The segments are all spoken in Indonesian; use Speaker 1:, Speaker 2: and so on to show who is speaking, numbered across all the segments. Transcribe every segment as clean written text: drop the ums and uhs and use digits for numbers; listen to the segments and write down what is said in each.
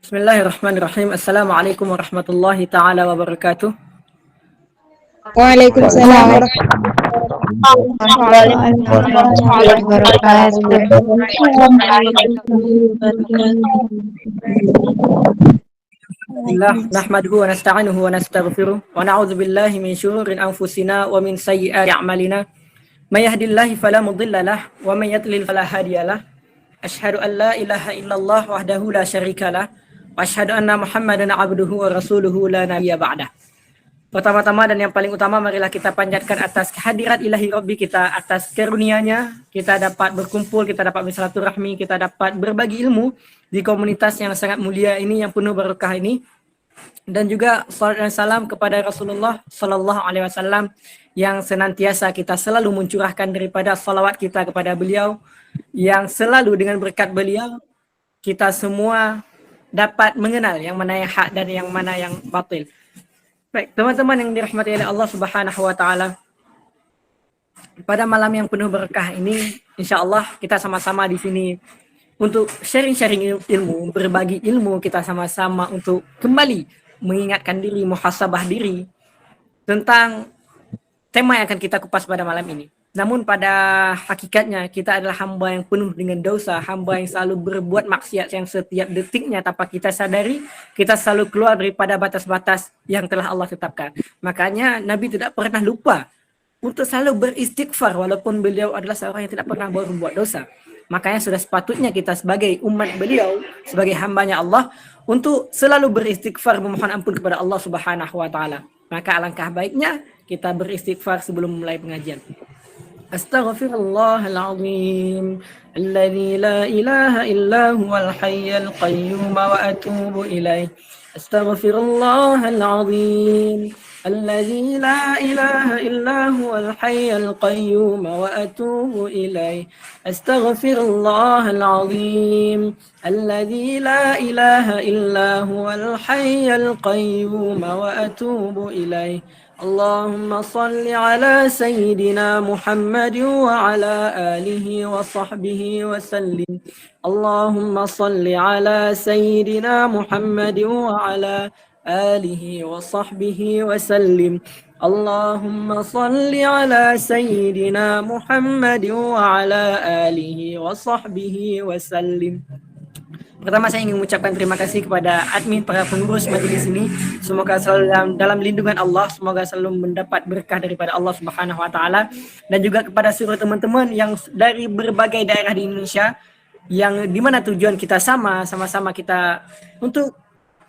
Speaker 1: Bismillahirrahmanirrahim. Assalamualaikum warahmatullahi taala wabarakatuh.
Speaker 2: Waalaikumsalam
Speaker 3: Waalaikumsalam
Speaker 2: warahmatullahi wabarakatuh.
Speaker 1: Alhamdulillah nahmaduhu wa nasta'inuhu wa nastaghfiruh wa na'udzu billahi min syururi anfusina wa min sayyiati a'malina. May yahdihillahu fala mudilla lahu wa may yudlil fala hadiyalah. Asyhadu an la ilaha illallah wahdahu la syarikalah wa asyhadu anna Muhammadan 'abduhu wa rasuluhu la nabiyya ba'dah. Pertama-tama dan yang paling utama, marilah kita panjatkan atas kehadirat ilahi Rabbi kita, atas karunia-Nya kita dapat berkumpul, kita dapat bersilaturahmi, kita dapat berbagi ilmu di komunitas yang sangat mulia ini, yang penuh berkah ini. Dan juga salat dan salam kepada Rasulullah Sallallahu Alaihi Wasallam yang senantiasa kita selalu mencurahkan daripada salawat kita kepada beliau, yang selalu dengan berkat beliau kita semua dapat mengenal yang mana yang hak dan yang mana yang batil. Baik, teman-teman yang dirahmati oleh Allah Subhanahu wa taala. Pada malam yang penuh berkah ini, insya-Allah kita sama-sama di sini untuk sharing-sharing ilmu, berbagi ilmu kita sama-sama untuk kembali mengingatkan diri, muhasabah diri tentang tema yang akan kita kupas pada malam ini. Namun pada hakikatnya kita adalah hamba yang penuh dengan dosa, hamba yang selalu berbuat maksiat yang setiap detiknya tanpa kita sadari, kita selalu keluar daripada batas-batas yang telah Allah tetapkan. Makanya Nabi tidak pernah lupa untuk selalu beristighfar walaupun beliau adalah seorang yang tidak pernah berbuat dosa. Makanya sudah sepatutnya kita sebagai umat beliau, sebagai hambanya Allah, untuk selalu beristighfar, memohon ampun kepada Allah Subhanahu wa taala. Maka alangkah baiknya kita beristighfar sebelum mulai pengajian. Astaghfirullahalazim alladzi la ilaha illa huwal hayyul qayyum wa atubu ilaih. Astaghfirullahalazim الذي لا إله إلا هو الحي القيوم وأتوب إليه أستغفر الله العظيم الذي لا إله إلا هو الحي القيوم وأتوب إليه اللهم صل على سيدنا محمد وعلى آله وصحبه وسلم اللهم صل على سيدنا محمد وعلى آله وصحبه وسلم اللهم صل على سيدنا محمد وعلى آله وصحبه وسلم. Pertama saya ingin mengucapkan terima kasih kepada admin, para pengurus majelis ini. Semoga selalu dalam lindungan Allah, semoga selalu mendapat berkah daripada Allah Subhanahu wa taala, dan juga kepada seluruh teman-teman yang dari berbagai daerah di Indonesia yang dimana tujuan kita sama-sama kita untuk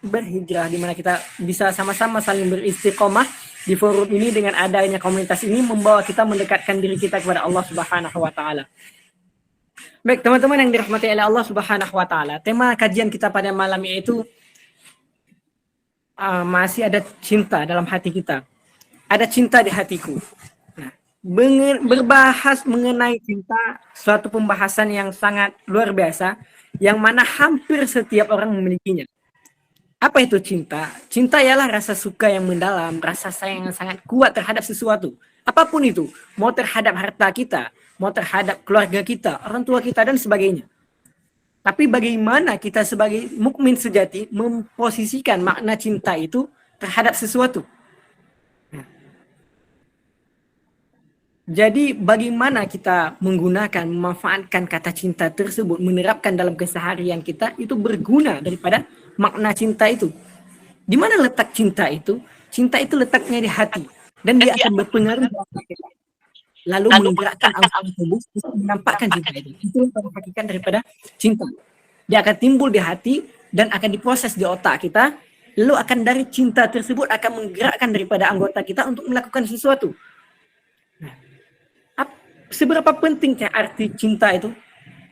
Speaker 1: berhijrah, di mana kita bisa sama-sama saling beristiqomah di forum ini. Dengan adanya komunitas ini membawa kita mendekatkan diri kita kepada Allah Subhanahu wa taala. Baik, teman-teman yang dirahmati oleh Allah Subhanahu wa taala, tema kajian kita pada malam yaitu masih ada cinta dalam hati kita. Ada cinta di hatiku. Nah, berbahas mengenai cinta, suatu pembahasan yang sangat luar biasa, yang mana hampir setiap orang memilikinya. Apa itu cinta? Cinta ialah rasa suka yang mendalam, rasa sayang yang sangat kuat terhadap sesuatu. Apapun itu, mau terhadap harta kita, mau terhadap keluarga kita, orang tua kita, dan sebagainya. Tapi bagaimana kita sebagai mukmin sejati memposisikan makna cinta itu terhadap sesuatu? Jadi bagaimana kita menggunakan, memanfaatkan kata cinta tersebut, menerapkan dalam keseharian kita, itu berguna daripada makna cinta itu. Di mana letak cinta itu? Cinta itu letaknya di hati, dan dia akan berpengaruh lalu menggerakkan anggota tubuh untuk menampakkan cinta itu. Itu hakikat daripada cinta. Dia akan timbul di hati dan akan diproses di otak kita, lalu akan dari cinta tersebut akan menggerakkan daripada anggota kita untuk melakukan sesuatu. Nah, seberapa pentingnya arti cinta itu?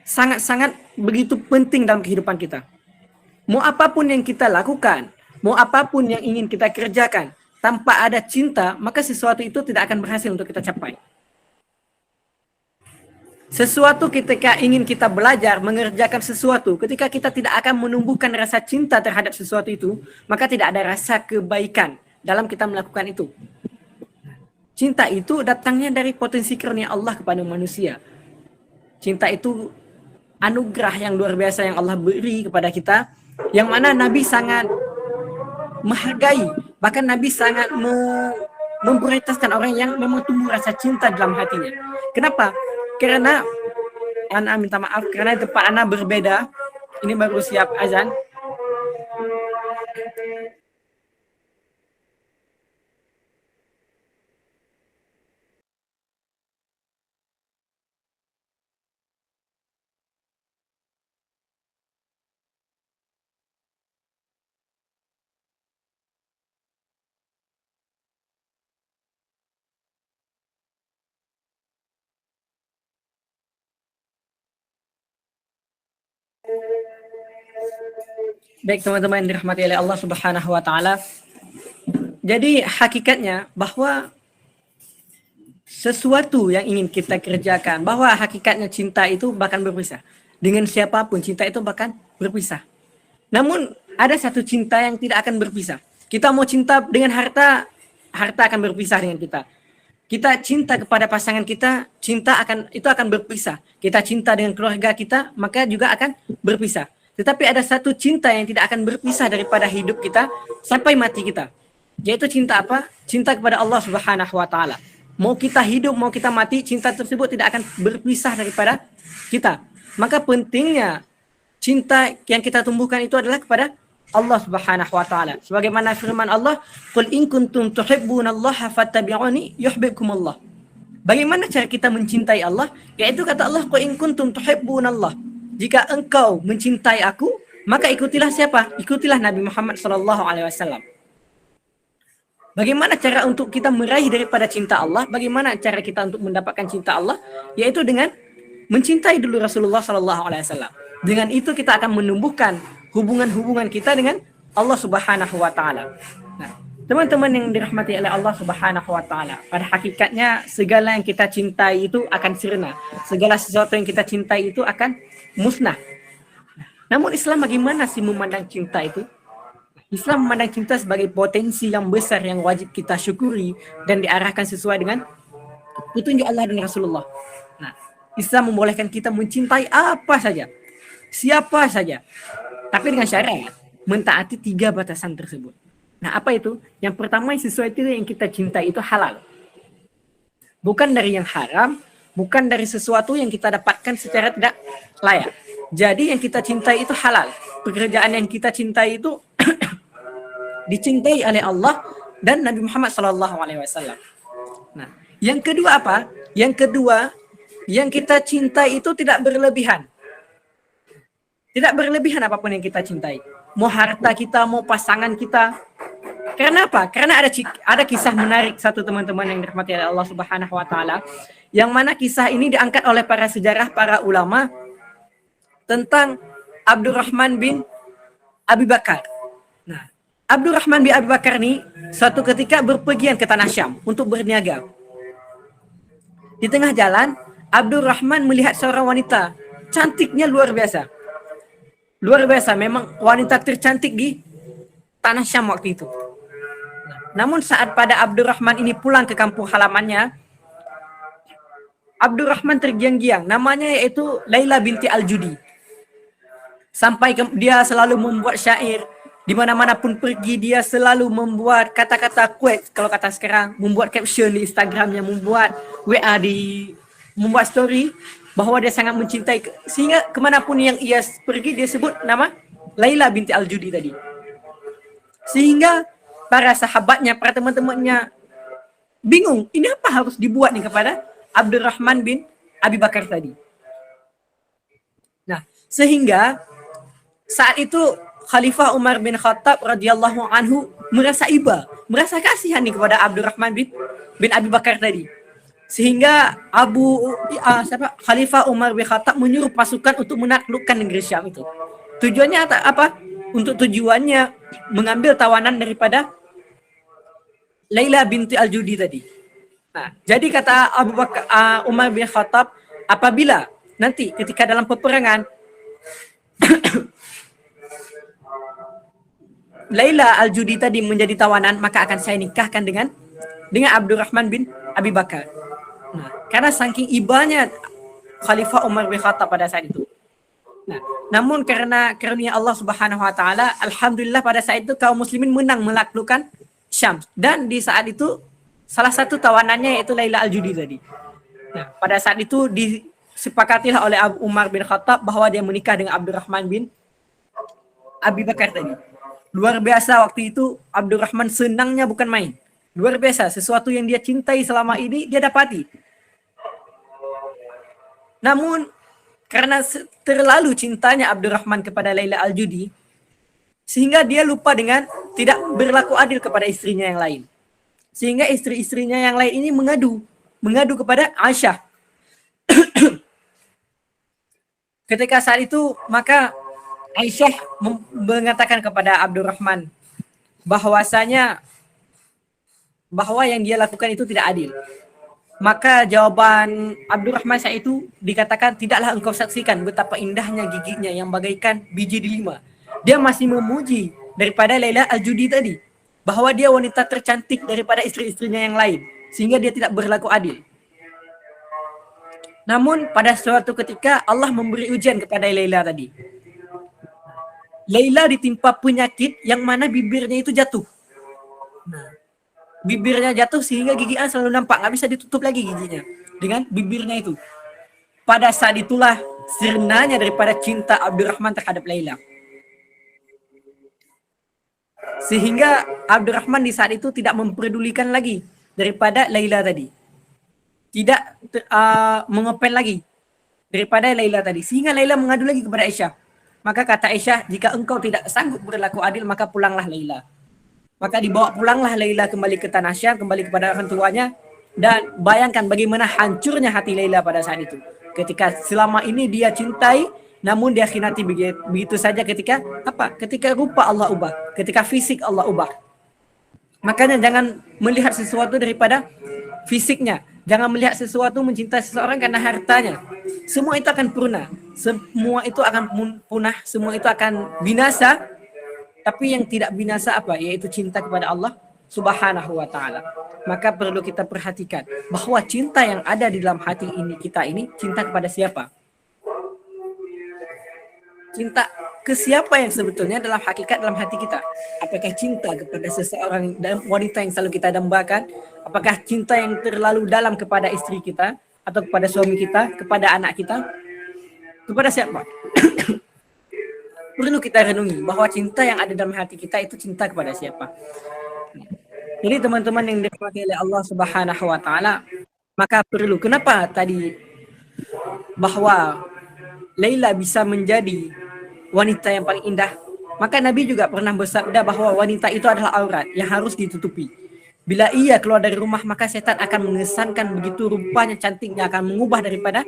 Speaker 1: Sangat-sangat begitu penting dalam kehidupan kita. Mau apapun yang kita lakukan, mau apapun yang ingin kita kerjakan, tanpa ada cinta, maka sesuatu itu tidak akan berhasil untuk kita capai. Sesuatu ketika ingin kita belajar, mengerjakan sesuatu, ketika kita tidak akan menumbuhkan rasa cinta terhadap sesuatu itu, maka tidak ada rasa kebaikan dalam kita melakukan itu. Cinta itu datangnya dari potensi karunia Allah kepada manusia. Cinta itu anugerah yang luar biasa yang Allah beri kepada kita, yang mana Nabi sangat menghargai, bahkan Nabi sangat memprioritaskan orang yang memang tumbuh rasa cinta dalam hatinya. Kenapa? Karena Ana minta maaf karena tempat Ana berbeda. Ini baru siap azan. Baik teman-teman yang dirahmati oleh Allah Subhanahu wa taala. Jadi hakikatnya bahwa sesuatu yang ingin kita kerjakan, bahwa hakikatnya cinta itu bahkan berpisah. Dengan siapapun cinta itu bahkan berpisah. Namun ada satu cinta yang tidak akan berpisah. Kita mau cinta dengan harta, harta akan berpisah dengan kita. Kita cinta kepada pasangan kita, cinta akan berpisah. Kita cinta dengan keluarga kita, maka juga akan berpisah. Tetapi ada satu cinta yang tidak akan berpisah daripada hidup kita sampai mati kita. Yaitu cinta apa? Cinta kepada Allah Subhanahu wa taala. Mau kita hidup, mau kita mati, cinta tersebut tidak akan berpisah daripada kita. Maka pentingnya cinta yang kita tumbuhkan itu adalah kepada Allah Subhanahu wa taala. Sebagaimana firman Allah, "Qul in kuntum tuhibbunallaha fattabi'uni yuhibbukumullah." Bagaimana cara kita mencintai Allah? Yaitu kata Allah, "Qul in kuntum tuhibbunallah." Jika engkau mencintai aku, maka ikutilah siapa? Ikutilah Nabi Muhammad sallallahu alaihi wasallam. Bagaimana cara untuk kita meraih daripada cinta Allah? Bagaimana cara kita untuk mendapatkan cinta Allah? Yaitu dengan mencintai dulu Rasulullah sallallahu alaihi wasallam. Dengan itu kita akan menumbuhkan hubungan-hubungan kita dengan Allah Subhanahu wa taala. Nah, teman-teman yang dirahmati oleh Allah Subhanahu wa taala, pada hakikatnya segala yang kita cintai itu akan sirna. Segala sesuatu yang kita cintai itu akan musnah. Namun Islam bagaimana sih memandang cinta itu? Islam memandang cinta sebagai potensi yang besar yang wajib kita syukuri dan diarahkan sesuai dengan petunjuk Allah dan Rasulullah. Nah, Islam membolehkan kita mencintai apa saja, siapa saja, tapi dengan syarat mentaati 3 batasan tersebut. Nah, apa itu? Yang pertama, sesuatu yang kita cintai itu halal. Bukan dari yang haram, bukan dari sesuatu yang kita dapatkan secara tidak layak. Jadi yang kita cintai itu halal. Pekerjaan yang kita cintai itu dicintai oleh Allah dan Nabi Muhammad SAW. Nah, yang kedua apa? Yang kedua, yang kita cintai itu tidak berlebihan. Tidak berlebihan apapun yang kita cintai. Mau harta kita, mau pasangan kita. Karena apa? Karena ada kisah menarik satu teman-teman yang dirahmati oleh Allah Subhanahu wa taala, yang mana kisah ini diangkat oleh para sejarah, para ulama tentang Abdurrahman bin Abi Bakar. Nah, Abdurrahman bin Abi Bakar ini suatu ketika berpergian ke tanah Syam untuk berniaga. Di tengah jalan, Abdurrahman melihat seorang wanita, cantiknya luar biasa. Luar biasa, memang wanita tercantik di tanah Syam waktu itu. Namun saat pada Abdurrahman ini pulang ke kampung halamannya, Abdurrahman tergiang-giang. Namanya yaitu Laila binti Al-Judi. Sampai dia selalu membuat syair. Di mana-mana pun pergi dia selalu membuat kata-kata quote. Kalau kata sekarang, membuat caption di Instagramnya, membuat WA membuat story bahwa dia sangat mencintai. Sehingga kemanapun yang ia pergi dia sebut nama Laila binti Al-Judi tadi. Sehingga para sahabatnya, para teman-temannya bingung, ini apa harus dibuat nih kepada Abdurrahman bin Abi Bakar tadi. Nah, sehingga saat itu Khalifah Umar bin Khattab radhiyallahu anhu merasa iba, merasa kasihan nih kepada Abdurrahman bin Abi Bakar tadi. Sehingga Khalifah Umar bin Khattab menyuruh pasukan untuk menaklukkan negeri Syam itu. Tujuannya apa? Untuk tujuannya mengambil tawanan daripada Laila binti Al-Judi tadi. Nah, jadi kata Umar bin Khattab, apabila nanti ketika dalam peperangan Laila Al-Judi tadi menjadi tawanan, maka akan saya nikahkan dengan Abdurrahman bin Abi Bakar. Nah, karena saking ibanya Khalifah Umar bin Khattab pada saat itu. Nah, namun karena karunia Allah Subhanahu wa taala, alhamdulillah pada saat itu kaum muslimin menang menaklukkan Syam. Dan di saat itu salah satu tawanannya yaitu Laila Al-Judi tadi. Nah, pada saat itu disepakatilah oleh Abu Umar bin Khattab bahwa dia menikah dengan Abdurrahman bin Abi Bakar tadi. Luar biasa waktu itu Abdurrahman senangnya bukan main. Luar biasa, sesuatu yang dia cintai selama ini dia dapati. Namun karena terlalu cintanya Abdurrahman kepada Laila Al-Judi, sehingga dia lupa dengan tidak berlaku adil kepada istrinya yang lain. Sehingga istri-istrinya yang lain ini mengadu kepada Aisyah. Ketika saat itu maka Aisyah mengatakan kepada Abdurrahman bahwasanya bahwa yang dia lakukan itu tidak adil. Maka jawaban Abdurrahman saat itu dikatakan, tidaklah engkau saksikan betapa indahnya giginya yang bagaikan biji delima. Dia masih memuji daripada Laila Al-Judi tadi, bahwa dia wanita tercantik daripada istri-istrinya yang lain, sehingga dia tidak berlaku adil. Namun pada suatu ketika Allah memberi ujian kepada Laila tadi. Laila ditimpa penyakit yang mana bibirnya itu jatuh. Nah, bibirnya jatuh sehingga giginya selalu nampak, nggak bisa ditutup lagi giginya dengan bibirnya itu. Pada saat itulah sirnanya daripada cinta Abdurrahman terhadap Laila. Sehingga Abdurrahman di saat itu tidak memperdulikan lagi daripada Laila tadi. Tidak mengepel lagi daripada Laila tadi. Sehingga Laila mengadu lagi kepada Aisyah. Maka kata Aisyah, jika engkau tidak sanggup berlaku adil, maka pulanglah Laila. Maka dibawa pulanglah Laila kembali ke tanah Syam, kembali kepada orang tuanya. Dan bayangkan bagaimana hancurnya hati Laila pada saat itu. Ketika selama ini dia cintai, namun dia khinati begitu saja ketika apa? Ketika rupa Allah ubah, ketika fisik Allah ubah. Makanya jangan melihat sesuatu daripada fisiknya. Jangan melihat sesuatu mencintai seseorang karena hartanya. Semua itu akan punah. Semua itu akan punah. Semua itu akan binasa. Tapi yang tidak binasa apa? Yaitu cinta kepada Allah Subhanahu wa ta'ala. Maka perlu kita perhatikan bahwa cinta yang ada di dalam hati kita ini cinta kepada siapa? Cinta ke siapa yang sebetulnya dalam hakikat dalam hati kita? Apakah cinta kepada seseorang dan wanita yang selalu kita dambakan? Apakah cinta yang terlalu dalam kepada istri kita atau kepada suami kita, kepada anak kita? Kepada siapa? Perlu kita renungi bahwa cinta yang ada dalam hati kita itu cinta kepada siapa. Jadi teman-teman yang dirahmati oleh Allah Subhanahu wa taala, maka perlu, kenapa tadi bahwa Laila bisa menjadi wanita yang paling indah? Maka Nabi juga pernah bersabda bahwa wanita itu adalah aurat yang harus ditutupi. Bila ia keluar dari rumah, maka setan akan mengesankan begitu rupanya cantiknya, akan mengubah daripada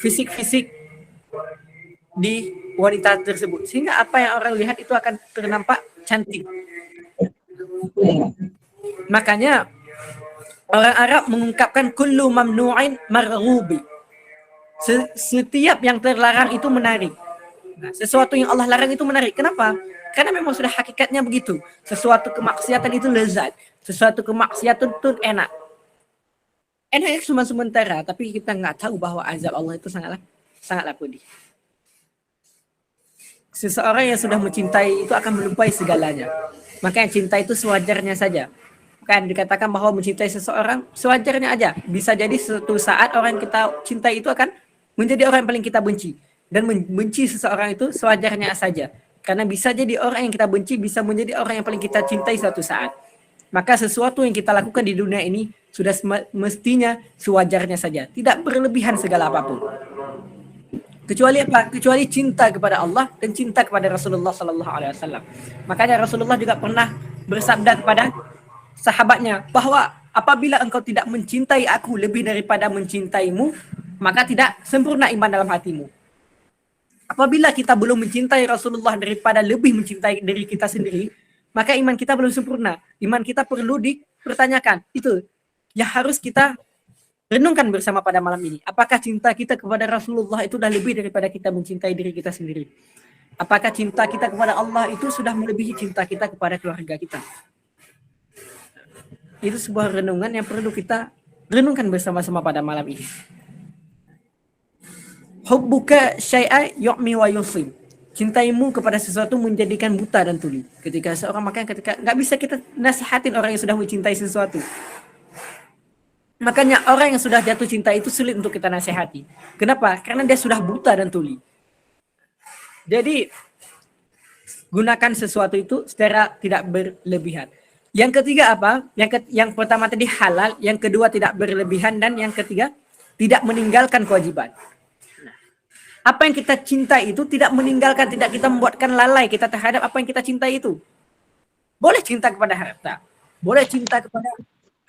Speaker 1: fisik-fisik di wanita tersebut. Sehingga apa yang orang lihat itu akan ternampak cantik. Makanya orang Arab mengungkapkan kullu mamnu'in marghubi. Setiap yang terlarang itu menarik. Nah, sesuatu yang Allah larang itu menarik. Kenapa? Karena memang sudah hakikatnya begitu. Sesuatu kemaksiatan itu lezat. Sesuatu kemaksiatan itu enak. Enaknya cuma sementara, tapi kita nggak tahu bahwa azab Allah itu sangatlah pedih. Seseorang yang sudah mencintai itu akan melupai segalanya. Makanya cinta itu sewajarnya saja. Kan dikatakan bahwa mencintai seseorang sewajarnya aja. Bisa jadi suatu saat orang yang kita cintai itu akan menjadi orang yang paling kita benci. Dan membenci seseorang itu sewajarnya saja. Karena bisa jadi orang yang kita benci bisa menjadi orang yang paling kita cintai suatu saat. Maka sesuatu yang kita lakukan di dunia ini sudah mestinya sewajarnya saja. Tidak berlebihan segala apapun. Kecuali apa? Kecuali cinta kepada Allah dan cinta kepada Rasulullah SAW. Makanya Rasulullah juga pernah bersabda kepada sahabatnya bahwa apabila engkau tidak mencintai aku lebih daripada mencintaimu, maka tidak sempurna iman dalam hatimu. Apabila kita belum mencintai Rasulullah daripada lebih mencintai diri kita sendiri, maka iman kita belum sempurna. Iman kita perlu dipertanyakan. Itu yang harus kita renungkan bersama pada malam ini. Apakah cinta kita kepada Rasulullah itu sudah lebih daripada kita mencintai diri kita sendiri? Apakah cinta kita kepada Allah itu sudah melebihi cinta kita kepada keluarga kita? Itu sebuah renungan yang perlu kita renungkan bersama-sama pada malam ini. Hubbuka syai'a yu'mi wa yusim. Cintaimu kepada sesuatu menjadikan buta dan tuli. Ketika seorang makan, ketika nggak bisa kita nasihatin orang yang sudah mencintai sesuatu. Makanya orang yang sudah jatuh cinta itu sulit untuk kita nasihati. Kenapa? Karena dia sudah buta dan tuli. Jadi gunakan sesuatu itu secara tidak berlebihan. Yang ketiga apa? Yang pertama tadi halal, yang kedua tidak berlebihan, dan yang ketiga tidak meninggalkan kewajiban. Apa yang kita cintai itu tidak meninggalkan, tidak kita membuatkan lalai kita terhadap apa yang kita cintai itu. Boleh cinta kepada harta, boleh cinta kepada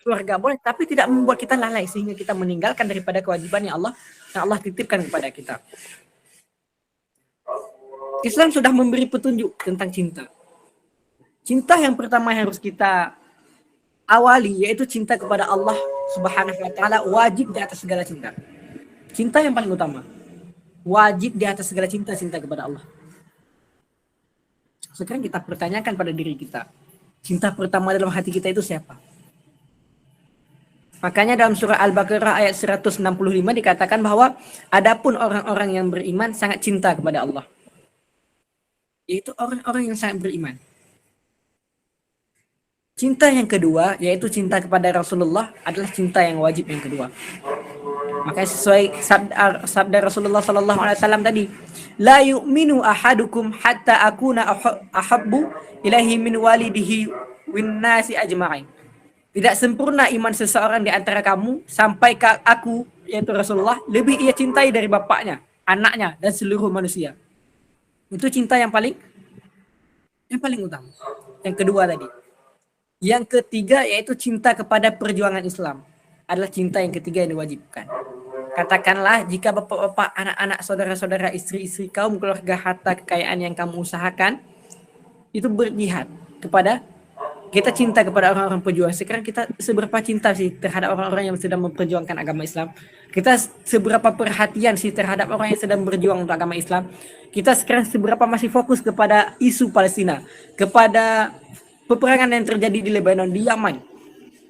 Speaker 1: keluarga, boleh, tapi tidak membuat kita lalai sehingga kita meninggalkan daripada kewajiban yang Allah titipkan kepada kita. Islam sudah memberi petunjuk tentang cinta. Cinta yang pertama yang harus kita awali yaitu cinta kepada Allah Subhanahu wa taala, wajib di atas segala cinta. Cinta yang paling utama. Wajib di atas segala cinta kepada Allah. Sekarang kita pertanyakan pada diri kita, cinta pertama dalam hati kita itu siapa? Makanya dalam surah Al-Baqarah ayat 165 dikatakan bahwa adapun orang-orang yang beriman sangat cinta kepada Allah. Yaitu orang-orang yang sangat beriman. Cinta yang kedua yaitu cinta kepada Rasulullah adalah cinta yang wajib yang kedua. Makanya sesuai sabda Rasulullah sallallahu alaihi wasallam tadi, la yu'minu ahadukum hatta akuna ahabbu ilaihi min walidihi wan nasi ajma'in. Tidak sempurna iman seseorang di antara kamu sampai ke aku, yaitu Rasulullah, lebih ia cintai dari bapaknya, anaknya, dan seluruh manusia. Itu cinta yang paling utama. Yang kedua tadi. Yang ketiga yaitu cinta kepada perjuangan Islam. Adalah cinta yang ketiga yang diwajibkan. Katakanlah jika bapak-bapak, anak-anak, saudara-saudara, istri-istri, kaum keluarga, harta, kekayaan yang kamu usahakan itu berjihad kepada, kita cinta kepada orang-orang pejuang. Sekarang kita seberapa cinta sih terhadap orang-orang yang sedang memperjuangkan agama Islam? Kita seberapa perhatian sih terhadap orang yang sedang berjuang untuk agama Islam? Kita sekarang seberapa masih fokus kepada isu Palestina, kepada peperangan yang terjadi di Lebanon, di Yaman?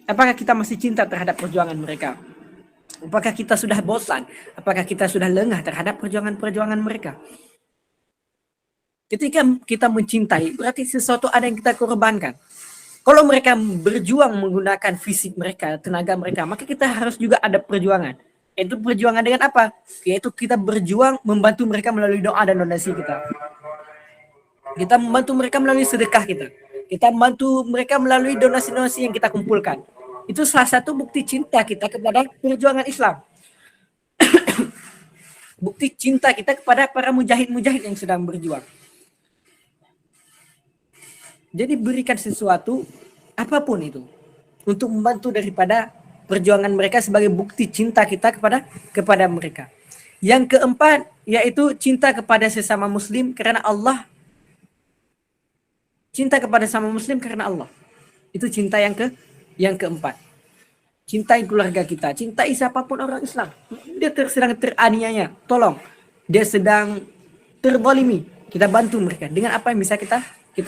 Speaker 1: Apakah kita masih cinta terhadap perjuangan mereka? Apakah kita sudah bosan? Apakah kita sudah lengah terhadap perjuangan-perjuangan mereka? Ketika kita mencintai, berarti sesuatu ada yang kita korbankan. Kalau mereka berjuang menggunakan fisik mereka, tenaga mereka, maka kita harus juga ada perjuangan. Itu perjuangan dengan apa? Yaitu kita berjuang membantu mereka melalui doa dan donasi kita. Kita membantu mereka melalui sedekah kita. Kita membantu mereka melalui donasi-donasi yang kita kumpulkan. Itu salah satu bukti cinta kita kepada perjuangan Islam. Bukti cinta kita kepada para mujahid-mujahid yang sedang berjuang. Jadi berikan sesuatu, apapun itu, untuk membantu daripada perjuangan mereka sebagai bukti cinta kita kepada mereka. Yang keempat, yaitu cinta kepada sesama muslim karena Allah. Cinta kepada sesama muslim karena Allah. Itu cinta yang keempat. Cintai keluarga kita, cintai siapapun orang Islam. Dia sedang teraniaya, tolong. Dia sedang terzalimi, kita bantu mereka dengan apa yang bisa kita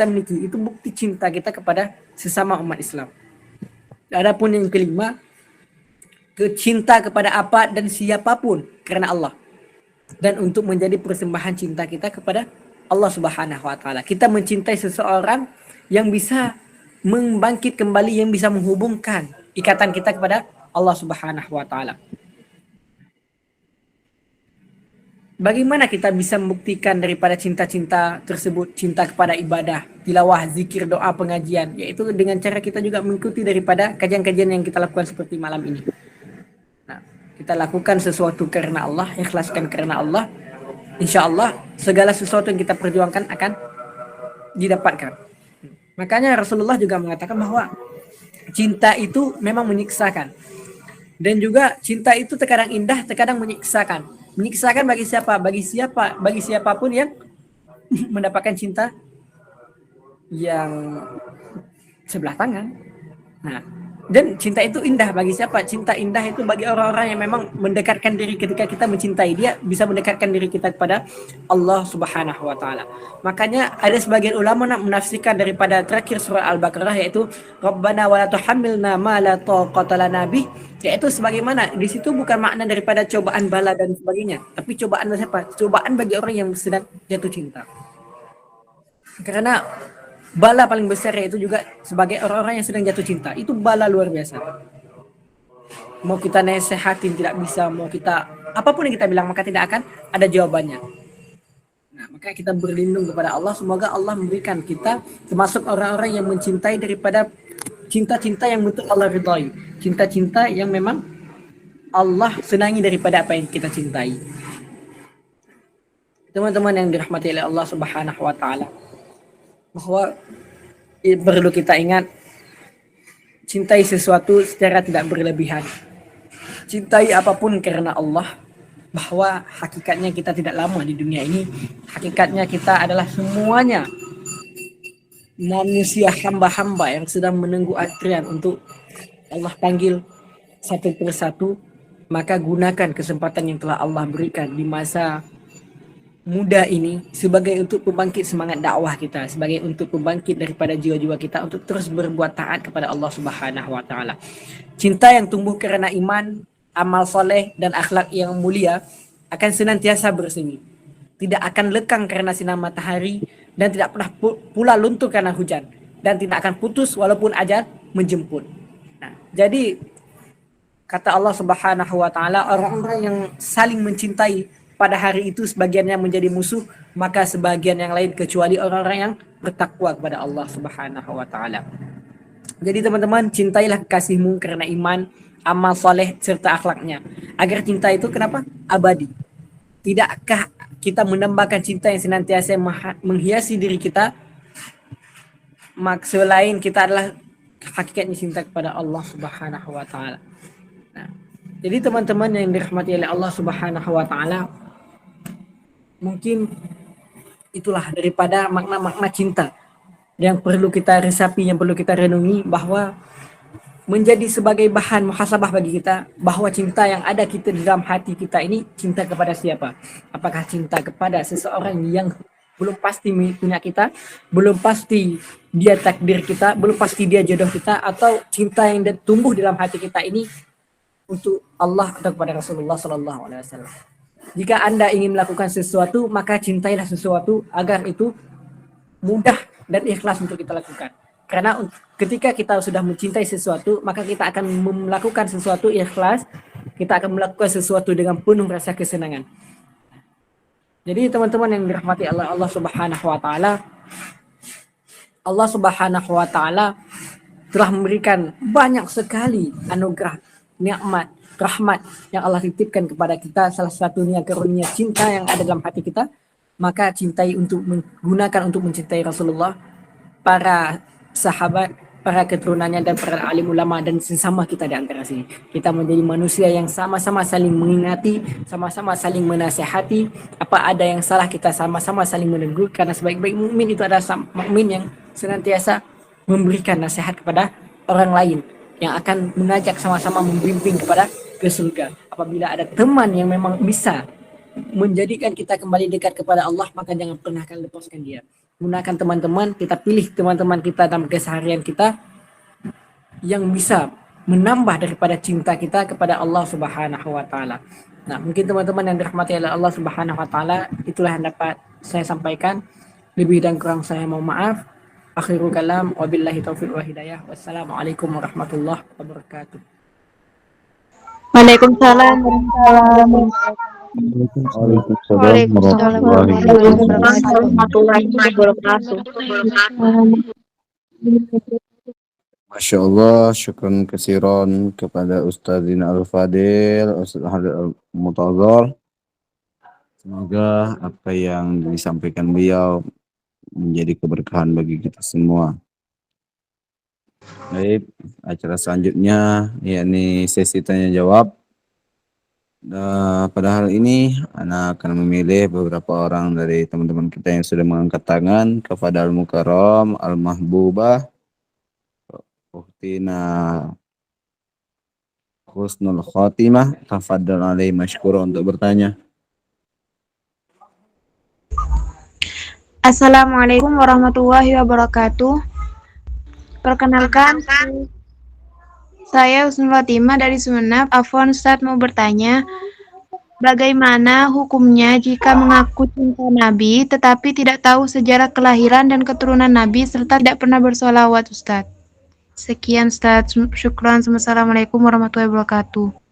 Speaker 1: miliki. Itu bukti cinta kita kepada sesama umat Islam. Adapun yang kelima, cinta kepada apa dan siapapun karena Allah. Dan untuk menjadi persembahan cinta kita kepada Allah Subhanahu wa taala. Kita mencintai seseorang yang bisa membangkit kembali, yang bisa menghubungkan ikatan kita kepada Allah Subhanahu wa taala. Bagaimana kita bisa membuktikan daripada cinta-cinta tersebut, cinta kepada ibadah, tilawah, zikir, doa, pengajian, yaitu dengan cara kita juga mengikuti daripada kajian-kajian yang kita lakukan seperti malam ini. Nah, kita lakukan sesuatu karena Allah, ikhlaskan karena Allah, insya Allah segala sesuatu yang kita perjuangkan akan didapatkan. Makanya Rasulullah juga mengatakan bahwa cinta itu memang menyiksakan. Dan juga cinta itu terkadang indah, terkadang menyiksakan. Menyiksakan bagi siapa? Bagi siapapun yang mendapatkan cinta yang sebelah tangan. Nah, Dan cinta itu indah bagi siapa? Cinta indah itu bagi orang-orang yang memang mendekatkan diri. Ketika kita mencintai dia, bisa mendekatkan diri kita kepada Allah Subhanahu wa taala. Makanya ada sebagian ulama nak menafsirkan daripada terakhir surah Al-Baqarah, yaitu Rabbana wa la tuhammilna ma la taqata lana bih, yaitu sebagaimana di situ bukan makna daripada cobaan bala dan sebagainya, tapi cobaan bagi siapa? Cobaan bagi orang yang sedang jatuh cinta. Karena bala paling besar itu juga sebagai orang-orang yang sedang jatuh cinta. Itu bala luar biasa. Mau kita nasehatin tidak bisa, mau kita apapun yang kita bilang maka tidak akan ada jawabannya. Nah, maka kita berlindung kepada Allah, semoga Allah memberikan kita termasuk orang-orang yang mencintai daripada cinta-cinta yang betul Allah ridhai. Cinta-cinta yang memang Allah senangi daripada apa yang kita cintai. Teman-teman yang dirahmati oleh Allah Subhanahu wa taala, bahwa perlu kita ingat, cintai sesuatu secara tidak berlebihan. Cintai apapun karena Allah, bahwa hakikatnya kita tidak lama di dunia ini. Hakikatnya kita adalah semuanya manusia hamba-hamba yang sedang menunggu antrian untuk Allah panggil satu persatu. Maka gunakan kesempatan yang telah Allah berikan di masa muda ini sebagai untuk pembangkit semangat dakwah kita, sebagai untuk pembangkit daripada jiwa-jiwa kita untuk terus berbuat taat kepada Allah Subhanahu wa taala. Cinta yang tumbuh karena iman, amal soleh dan akhlak yang mulia akan senantiasa bersemi. Tidak akan lekang karena sinar matahari dan tidak pernah pula luntur karena hujan, dan tidak akan putus walaupun ajal menjemput. Nah, jadi kata Allah Subhanahu wa taala, orang-orang yang saling mencintai pada hari itu sebagiannya menjadi musuh, maka sebagian yang lain kecuali orang-orang yang bertakwa kepada Allah Subhanahu wa taala. Jadi teman-teman, cintailah kekasihmu karena iman, amal soleh serta akhlaknya. Agar cinta itu kenapa? Abadi. Tidakkah kita menambahkan cinta yang senantiasa menghiasi diri kita? Maksud lain kita adalah hakikatnya cinta kepada Allah Subhanahu wa taala. Nah, jadi teman-teman yang dirahmati oleh Allah Subhanahu wa taala, mungkin itulah daripada makna-makna cinta yang perlu kita resapi, yang perlu kita renungi, bahwa menjadi sebagai bahan muhasabah bagi kita, bahwa cinta yang ada kita di dalam hati kita ini cinta kepada siapa? Apakah cinta kepada seseorang yang belum pasti punya kita, belum pasti dia takdir kita, belum pasti dia jodoh kita, atau cinta yang tumbuh dalam hati kita ini untuk Allah atau kepada Rasulullah Sallallahu Alaihi Wasallam. Jika Anda ingin melakukan sesuatu, maka cintailah sesuatu agar itu mudah dan ikhlas untuk kita lakukan. Karena ketika kita sudah mencintai sesuatu, maka kita akan melakukan sesuatu ikhlas, kita akan melakukan sesuatu dengan penuh rasa kesenangan. Jadi teman-teman yang dirahmati Allah Subhanahu wa taala, Allah Subhanahu wa taala telah memberikan banyak sekali anugerah, nikmat, rahmat yang Allah titipkan kepada kita. Salah satunya karunia cinta yang ada dalam hati kita. Maka cintai untuk menggunakan untuk mencintai Rasulullah, para sahabat, para keturunannya, dan para alim ulama, dan sesama kita di antara sini. Kita menjadi manusia yang sama-sama saling mengingati, sama-sama saling menasihati. Apa ada yang salah, kita sama-sama saling menegur, karena sebaik-baik mukmin itu adalah mukmin yang senantiasa memberikan nasihat kepada orang lain, yang akan mengajak sama-sama membimbing kepada ke surga. Apabila ada teman yang memang bisa menjadikan kita kembali dekat kepada Allah, maka jangan pernah kalian lepaskan dia. Gunakan teman-teman, kita pilih teman-teman kita dalam keseharian kita yang bisa menambah daripada cinta kita kepada Allah Subhanahu wa taala. Nah, mungkin teman-teman yang dirahmati oleh Allah Subhanahu wa taala, itulah yang dapat saya sampaikan. Lebih dan kurang saya mohon maaf. Akhirul kalam, wabillahi taufiq wa hidayah. Wassalamualaikum warahmatullahi wabarakatuh.
Speaker 3: Waalaikumsalam warahmatullahi wabarakatuh.
Speaker 2: Masya Allah, syukran kesiron kepada Ustadzina Al-Fadil, Ustadz Al-Mutazal. Semoga apa yang disampaikan beliau menjadi keberkahan bagi kita semua. Baik, acara selanjutnya yakni sesi tanya jawab. Pada hal ini, Anak akan memilih beberapa orang dari teman-teman kita yang sudah mengangkat tangan kepada Al-Mukarram, Al-Mahbubah, Ukhtina husnul khotimah. Tafadhal alaihi masykura untuk bertanya.
Speaker 3: Assalamualaikum warahmatullahi wabarakatuh. Perkenalkan, saya Husnul Fatimah dari Sumeneb. Afwan Ustadz mau bertanya, bagaimana hukumnya jika mengaku cinta Nabi tetapi tidak tahu sejarah kelahiran dan keturunan Nabi serta tidak pernah bersolawat, Ustadz? Sekian, Ustadz. Syukran. Assalamualaikum warahmatullahi wabarakatuh.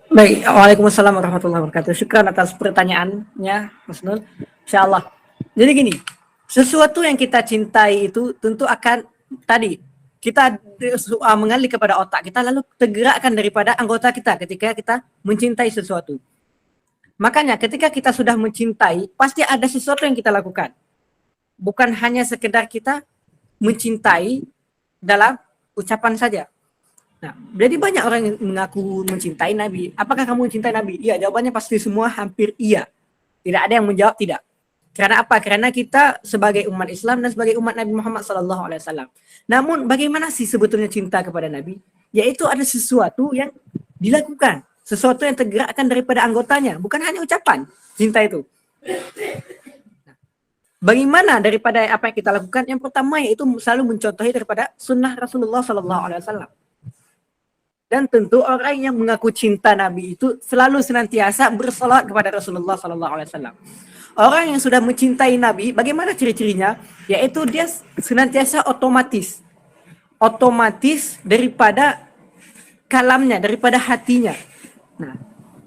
Speaker 1: Baik, Waalaikumsalam warahmatullahi wabarakatuh. Syukran atas pertanyaannya, Mas Nur. Insyaallah. Jadi gini, sesuatu yang kita cintai itu tentu akan tadi kita mengalir kepada otak kita lalu tergerakkan daripada anggota kita ketika kita mencintai sesuatu. Makanya ketika kita sudah mencintai, pasti ada sesuatu yang kita lakukan. Bukan hanya sekedar kita mencintai dalam ucapan saja. Nah, jadi banyak orang yang mengaku mencintai Nabi. Apakah kamu mencintai Nabi? Iya, jawabannya pasti semua hampir iya. Tidak ada yang menjawab tidak. Karena apa? Karena kita sebagai umat Islam dan sebagai umat Nabi Muhammad SAW. Namun bagaimana sih sebetulnya cinta kepada Nabi? Yaitu ada sesuatu yang dilakukan. Sesuatu yang tergerakkan daripada anggotanya. Bukan hanya ucapan cinta itu. Bagaimana daripada apa yang kita lakukan? Yang pertama yaitu selalu mencontohi daripada sunnah Rasulullah SAW. Dan tentu orang yang mengaku cinta Nabi itu selalu senantiasa bersalawat kepada Rasulullah SAW. Orang yang sudah mencintai Nabi, bagaimana ciri-cirinya? Yaitu dia senantiasa otomatis daripada kalamnya, daripada hatinya. Nah,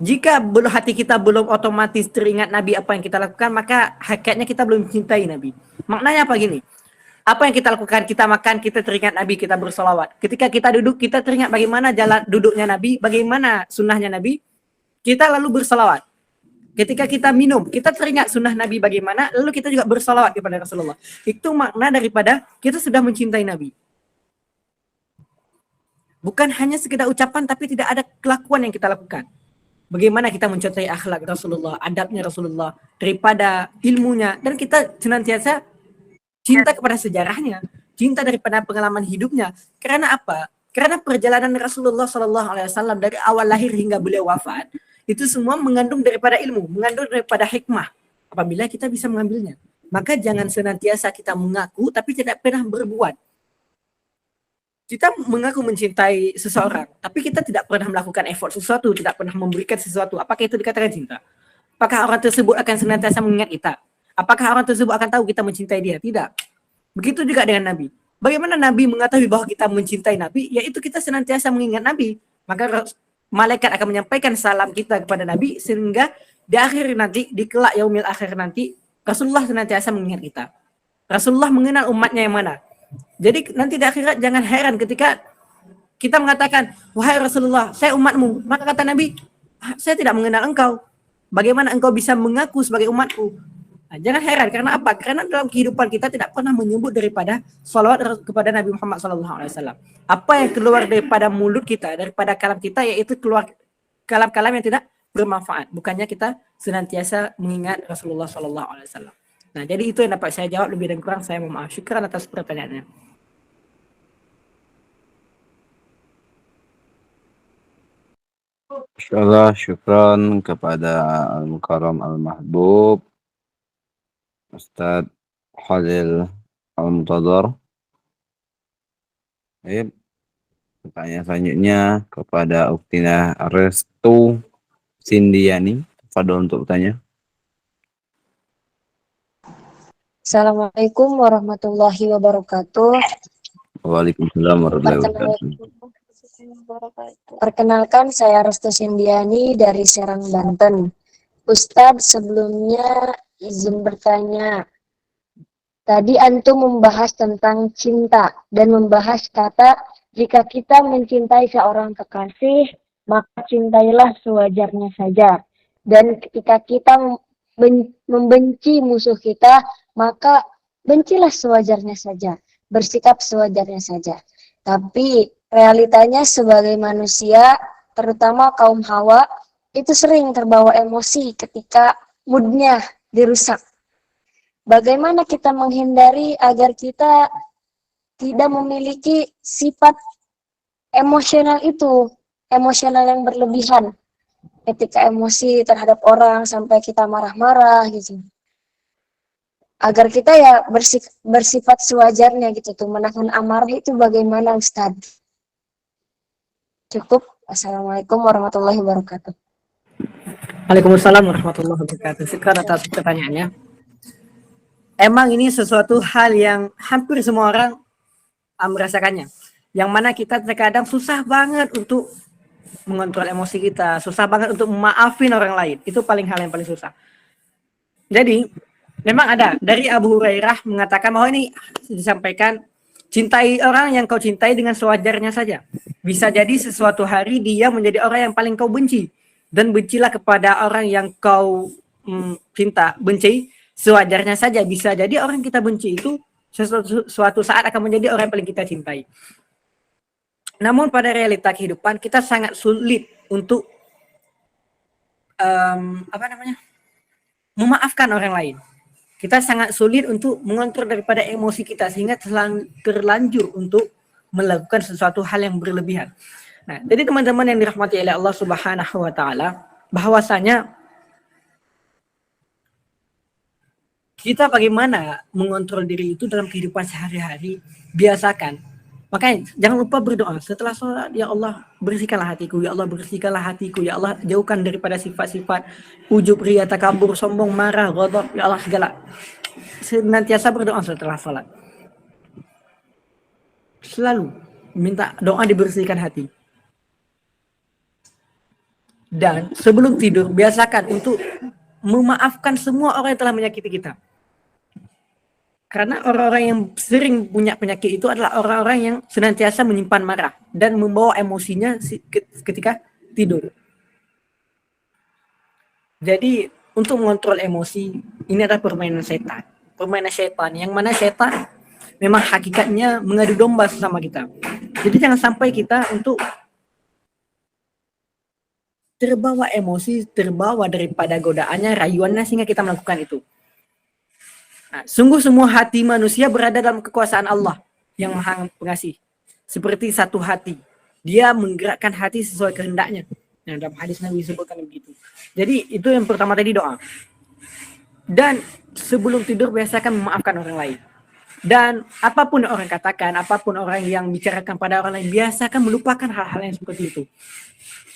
Speaker 1: jika hati kita belum otomatis teringat Nabi apa yang kita lakukan, maka hakikatnya kita belum mencintai Nabi. Maknanya apa gini? Apa yang kita lakukan? Kita makan, kita teringat Nabi, kita bersolawat. Ketika kita duduk, kita teringat bagaimana jalan duduknya Nabi, bagaimana sunnahnya Nabi, kita lalu bersolawat. Ketika kita minum, kita teringat sunnah Nabi bagaimana, lalu kita juga bersolawat kepada Rasulullah. Itu makna daripada kita sudah mencintai Nabi. Bukan hanya sekedar ucapan, tapi tidak ada kelakuan yang kita lakukan. Bagaimana kita mencontohi akhlak Rasulullah, adabnya Rasulullah, daripada ilmunya, dan kita senantiasa cinta kepada sejarahnya, cinta daripada pengalaman hidupnya. Karena apa? Karena perjalanan Rasulullah SAW dari awal lahir hingga beliau wafat, itu semua mengandung daripada ilmu, mengandung daripada hikmah. Apabila kita bisa mengambilnya, maka jangan senantiasa kita mengaku tapi tidak pernah berbuat. Kita mengaku mencintai seseorang, tapi kita tidak pernah melakukan effort sesuatu, tidak pernah memberikan sesuatu. Apakah itu dikatakan cinta? Apakah orang tersebut akan senantiasa mengingat kita? Apakah orang tersebut akan tahu kita mencintai dia? Tidak. Begitu juga dengan Nabi. Bagaimana Nabi mengetahui bahwa kita mencintai Nabi? Yaitu kita senantiasa mengingat Nabi. Maka malaikat akan menyampaikan salam kita kepada Nabi sehingga di akhir nanti, di kelak yaumil akhir nanti, Rasulullah senantiasa mengingat kita. Rasulullah mengenal umatnya yang mana. Jadi nanti di akhirat jangan heran ketika kita mengatakan, wahai Rasulullah, saya umatmu. Maka kata Nabi, saya tidak mengenal engkau. Bagaimana engkau bisa mengaku sebagai umatku? Nah, jangan heran, karena apa? Karena dalam kehidupan kita tidak pernah menyebut daripada salawat kepada Nabi Muhammad SAW. Apa yang keluar daripada mulut kita, daripada kalam kita, yaitu keluar kalam-kalam yang tidak bermanfaat. Bukannya kita senantiasa mengingat Rasulullah SAW. Nah, jadi itu yang dapat saya jawab, lebih dan kurang saya mohon maaf. Syukran atas pertanyaannya.
Speaker 2: Insyaallah, syukran kepada Al-Mukarram Al-Mahbub Ustadz Khalil Al-Muntadhar. Baik, pertanyaan selanjutnya kepada Uktina Restu Sindiani. Fadhol untuk bertanya.
Speaker 3: Assalamualaikum warahmatullahi wabarakatuh.
Speaker 2: Waalaikumsalam warahmatullahi wabarakatuh.
Speaker 3: Perkenalkan, saya Restu Sindiani dari Serang, Banten. Ustadz, sebelumnya izin bertanya. Tadi antum membahas tentang cinta dan membahas kata jika kita mencintai seorang kekasih, maka cintailah sewajarnya saja. Dan ketika kita membenci musuh kita, maka bencilah sewajarnya saja. Bersikap sewajarnya saja. Tapi realitanya sebagai manusia, terutama kaum Hawa, itu sering terbawa emosi ketika moodnya dirusak. Bagaimana kita menghindari agar kita tidak memiliki sifat emosional yang berlebihan. Ketika emosi terhadap orang sampai kita marah-marah gitu. Agar kita ya bersifat sewajarnya gitu tuh. Menahan amarah itu bagaimana Ustaz? Cukup. Assalamualaikum warahmatullahi wabarakatuh.
Speaker 1: Waalaikumsalam warahmatullahi wabarakatuh. Sekarang atas pertanyaannya. Emang ini sesuatu hal yang hampir semua orang merasakannya. Yang mana kita terkadang susah banget untuk mengontrol emosi kita, susah banget untuk memaafin orang lain. Itu hal yang paling susah. Jadi, memang ada dari Abu Hurairah mengatakan bahwa ini disampaikan, cintai orang yang kau cintai dengan sewajarnya saja. Bisa jadi sesuatu hari dia menjadi orang yang paling kau benci, dan bencilah kepada orang yang kau benci sewajarnya saja. Bisa jadi orang yang kita benci itu suatu saat akan menjadi orang yang paling kita cintai. Namun pada realita kehidupan kita sangat sulit untuk memaafkan orang lain. Kita sangat sulit untuk mengontrol daripada emosi kita sehingga terlanjur untuk melakukan sesuatu hal yang berlebihan. Nah, jadi teman-teman yang dirahmati oleh Allah Subhanahu wa taala, bahwasanya kita bagaimana mengontrol diri itu dalam kehidupan sehari-hari, biasakan. Makanya jangan lupa berdoa setelah sholat, ya Allah bersihkanlah hatiku, ya Allah bersihkanlah hatiku, ya Allah jauhkan daripada sifat-sifat ujub, riya, takabur, sombong, marah, ghadab, ya Allah segala. Senantiasa berdoa setelah sholat. Selalu minta doa dibersihkan hati. Dan sebelum tidur biasakan untuk memaafkan semua orang yang telah menyakiti kita. Karena orang-orang yang sering punya penyakit itu adalah orang-orang yang senantiasa menyimpan marah dan membawa emosinya ketika tidur. Jadi untuk mengontrol emosi ini adalah permainan setan. Permainan setan yang mana setan memang hakikatnya mengadu domba sesama kita. Jadi jangan sampai kita untuk terbawa emosi, terbawa daripada godaannya, rayuannya sehingga kita melakukan itu. Nah, sungguh semua hati manusia berada dalam kekuasaan Allah yang Maha Pengasih. Seperti satu hati. Dia menggerakkan hati sesuai kehendaknya. Nah, dalam hadis Nabi disebutkan begitu. Jadi itu yang pertama tadi doa. Dan sebelum tidur biasakan memaafkan orang lain. Dan apapun orang katakan, apapun orang yang bicarakan pada orang lain, biasakan melupakan hal-hal yang seperti itu.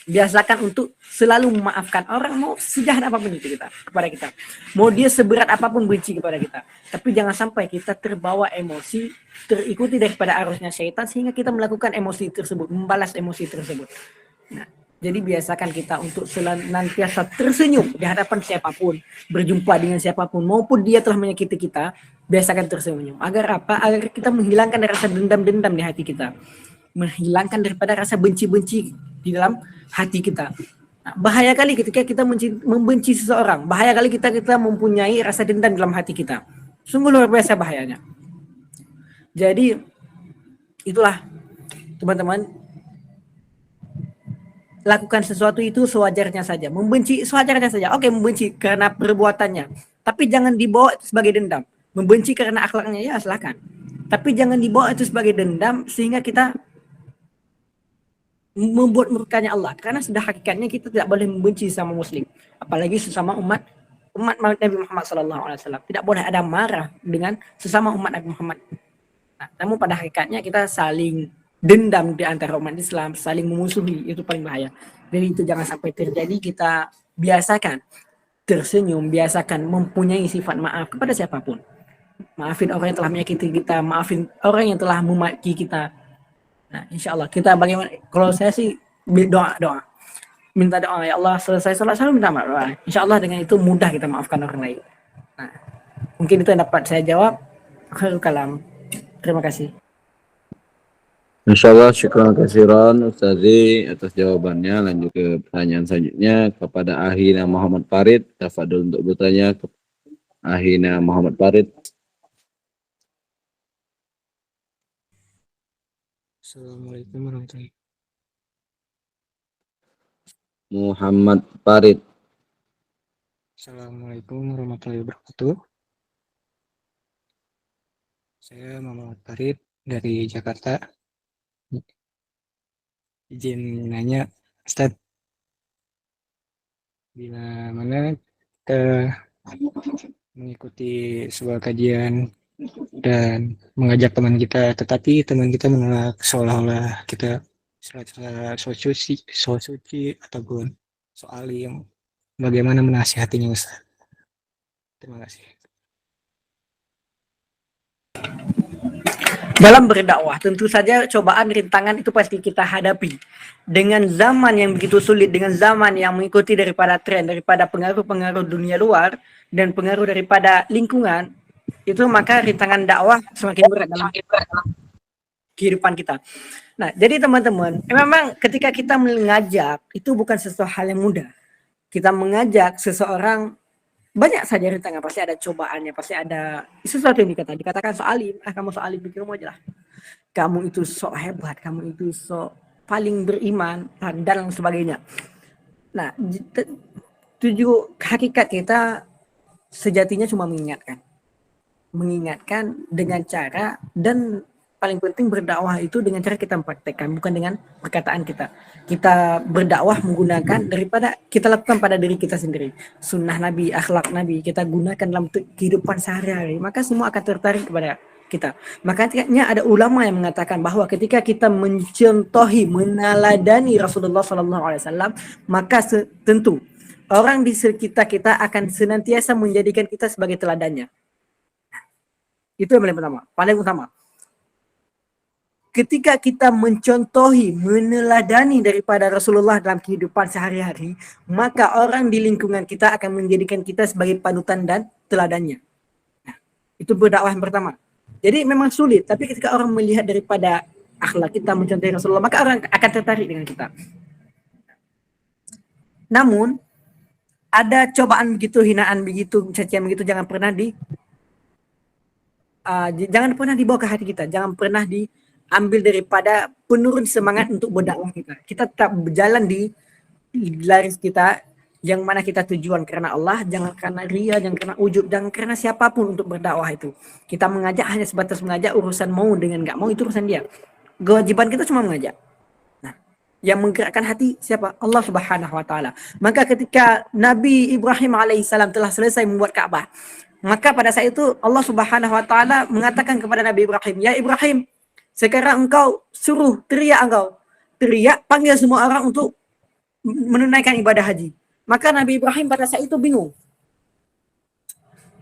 Speaker 1: Biasakan untuk selalu memaafkan orang, mau sejahat apapun itu kepada kita, mau dia seberat apapun benci kepada kita, tapi jangan sampai kita terbawa emosi, terikuti daripada arusnya syaitan sehingga kita melakukan emosi tersebut, membalas emosi tersebut. Nah, jadi biasakan kita untuk senantiasa tersenyum di hadapan siapapun, berjumpa dengan siapapun maupun dia telah menyakiti kita, biasakan tersenyum. Agar apa? Agar kita menghilangkan rasa dendam-dendam di hati kita, menghilangkan daripada rasa benci-benci di dalam hati kita. Nah, bahaya kali ketika kita membenci seseorang, bahaya kali kita mempunyai rasa dendam dalam hati kita. Sungguh luar biasa bahayanya. Jadi itulah teman-teman, lakukan sesuatu itu sewajarnya saja. Membenci sewajarnya saja. Oke, membenci karena perbuatannya, tapi jangan dibawa itu sebagai dendam. Membenci karena akhlaknya, ya silakan. Tapi jangan dibawa itu sebagai dendam sehingga kita membuat murkanya Allah, karena sudah hakikatnya kita tidak boleh membenci sama muslim, apalagi sesama umat Nabi Muhammad SAW. Tidak boleh ada marah dengan sesama umat Nabi Muhammad. Nah, namun pada hakikatnya kita saling dendam di antara umat Islam, saling memusuhi, itu paling bahaya. Jadi itu jangan sampai terjadi. Kita biasakan tersenyum, biasakan mempunyai sifat maaf kepada siapapun. Maafin orang yang telah menyakiti kita, maafin orang yang telah memaki kita. Nah, insya Allah kita bagaimana? Kalau saya sih doa, minta doa, ya Allah selesai sholat selalu minta maaf. Doa. Insya Allah dengan itu mudah kita maafkan orang lain. Nah, mungkin itu yang dapat saya jawab. Akhirul kalam. Terima kasih.
Speaker 2: Insyaallah, syukran kasiran Ustazi atas jawabannya. Lanjut ke pertanyaan selanjutnya kepada Ahina Muhammad Farid. Tafadhol untuk bertanya ke Ahina Muhammad Farid.
Speaker 4: Assalamualaikum warahmatullahi
Speaker 2: Muhammad Farid.
Speaker 4: Assalamualaikum warahmatullahi wabarakatuh. Saya Muhammad Farid dari Jakarta. Izin nanya, Ustadz, bila mana kita mengikuti sebuah kajian dan mengajak teman kita, tetapi teman kita menolak seolah-olah kita so suci ataupun so alim. Bagaimana menasihatinya, Ustaz? Terima kasih.
Speaker 1: Dalam berdakwah, tentu saja cobaan, rintangan itu pasti kita hadapi. Dengan zaman yang begitu sulit, dengan zaman yang mengikuti daripada tren, daripada pengaruh-pengaruh dunia luar, dan pengaruh daripada lingkungan, itu maka rintangan dakwah semakin berat dalam kehidupan kita. Nah, jadi teman-teman, memang ketika kita mengajak, itu bukan sesuatu hal yang mudah. Kita mengajak seseorang, banyak saja rintangan, pasti ada cobaannya, pasti ada sesuatu yang dikatakan soalim, kamu soalim, pikirmu aja lah. Kamu itu sok hebat, kamu itu sok paling beriman, dan sebagainya. Nah, tujuh hakikat kita sejatinya cuma mengingatkan dengan cara, dan paling penting berdakwah itu dengan cara kita mempraktekkan, bukan dengan perkataan kita. Kita berdakwah menggunakan daripada kita lakukan pada diri kita sendiri. Sunnah Nabi, akhlak Nabi, kita gunakan dalam kehidupan sehari-hari, maka semua akan tertarik kepada kita. Makanya ada ulama yang mengatakan bahwa ketika kita mencontohi, meneladani Rasulullah SAW, maka tentu orang di sekitar kita akan senantiasa menjadikan kita sebagai teladannya. Itu yang paling utama. Ketika kita mencontohi, meneladani daripada Rasulullah dalam kehidupan sehari-hari, maka orang di lingkungan kita akan menjadikan kita sebagai panutan dan teladannya. Nah, itu berdakwah yang pertama. Jadi memang sulit, tapi ketika orang melihat daripada akhlak kita mencontohi Rasulullah, maka orang akan tertarik dengan kita. Namun, ada cobaan begitu, hinaan begitu, cacian begitu, jangan pernah dibawa ke hati kita, jangan pernah diambil daripada penurun semangat untuk berdakwah kita. Kita tetap berjalan di laris kita, yang mana kita tujuan karena Allah, jangan karena ria, jangan karena ujub, jangan karena siapapun untuk berdakwah itu. Kita mengajak hanya sebatas mengajak, urusan mau dengan nggak mau itu urusan dia. Kewajiban kita cuma mengajak. Nah, yang menggerakkan hati siapa? Allah Subhanahu wa taala. Maka ketika Nabi Ibrahim alaihissalam telah selesai membuat Ka'bah, maka pada saat itu Allah Subhanahu wa taala mengatakan kepada Nabi Ibrahim, "Ya Ibrahim, sekarang engkau suruh teriak, panggil semua orang untuk menunaikan ibadah haji." Maka Nabi Ibrahim pada saat itu bingung.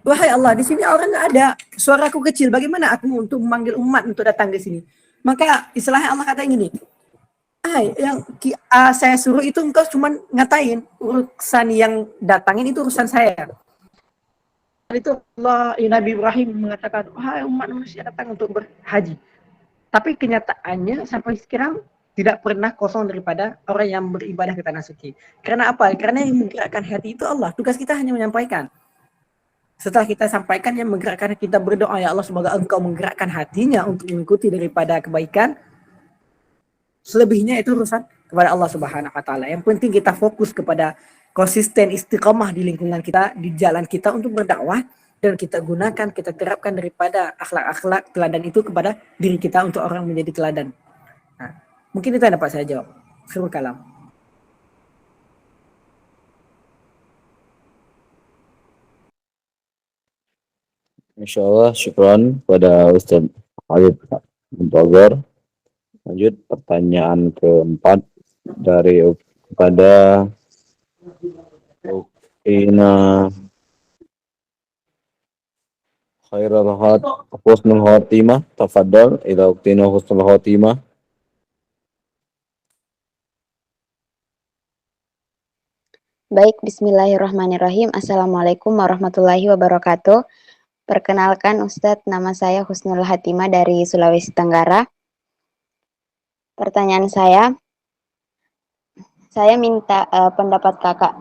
Speaker 1: Wahai Allah, di sini orang nggak ada, suaraku kecil, bagaimana aku untuk memanggil umat untuk datang di sini? Maka istilahnya Allah kata gini, yang saya suruh itu engkau cuma ngatain, urusan yang datangin itu urusan saya. Itu Allah, Nabi Ibrahim mengatakan, wahai umat manusia datang untuk berhaji. Tapi kenyataannya sampai sekarang tidak pernah kosong daripada orang yang beribadah ke tanah suci. Karena apa? Karena yang menggerakkan hati itu Allah. Tugas kita hanya menyampaikan. Setelah kita sampaikan, yang menggerakkan kita berdoa, ya Allah, semoga engkau menggerakkan hatinya untuk mengikuti daripada kebaikan. Selebihnya itu urusan kepada Allah Subhanahu wa taala. Yang penting kita fokus kepada konsisten istiqomah di lingkungan kita, di jalan kita untuk berdakwah, dan kita gunakan, kita terapkan daripada akhlak-akhlak teladan itu kepada diri kita untuk orang menjadi teladan. Nah, mungkin itu yang dapat saya jawab. Khairul kalam.
Speaker 2: Insyaallah, syukran pada Ustaz Khalid Muntagar. Lanjut pertanyaan keempat dari kepada Ina Khairul Husnul Khotimah, tafadhal ila uktina Husnul Khotimah.
Speaker 5: Baik, bismillahirrahmanirrahim. Assalamualaikum warahmatullahi wabarakatuh. Perkenalkan Ustadz, nama saya Husnul Khotimah dari Sulawesi Tenggara. Pertanyaan saya minta pendapat kakak